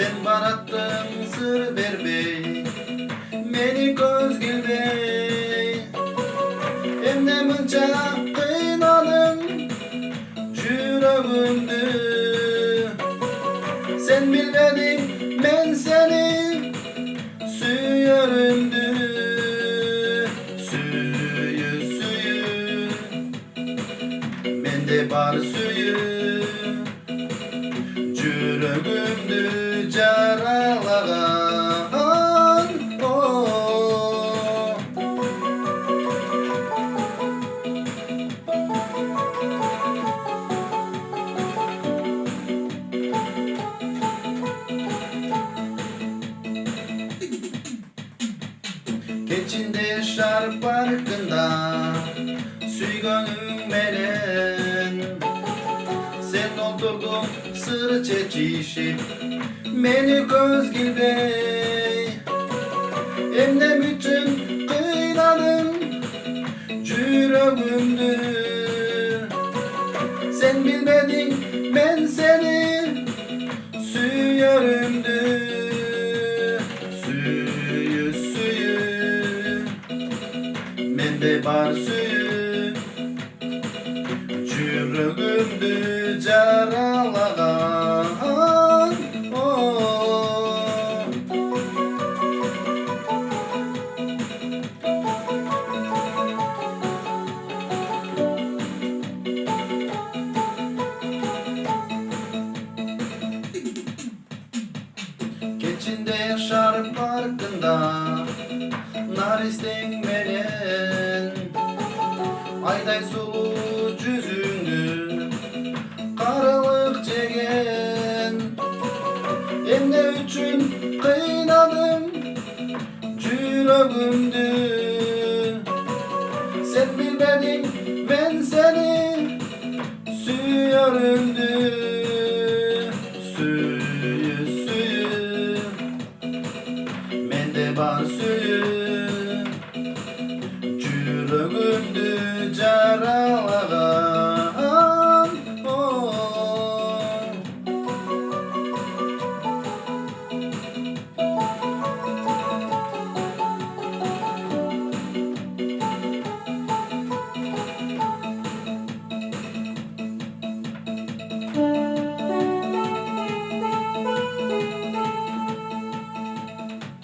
Sen barattın sır berbey, meni göz gilbey. Emne mınca kıynadın yüreğimdi. Sen bilmedin men seni süyörümdü. Süyü mende bar süyü, yüreğimdi jaralagan. Oh. Keçinde şarp parkında süygönüm menen. Sen oturdun sır çeçişip meni göz gilbey. Emnem üçün kıynadın yüreğimdi. Sen bilmedin ben seni süyörümdü. Süyü mende bar süyü, yüreğimdi jaralagan. Oh. Keçinde yaşar parkında nar isten menen. Ayday su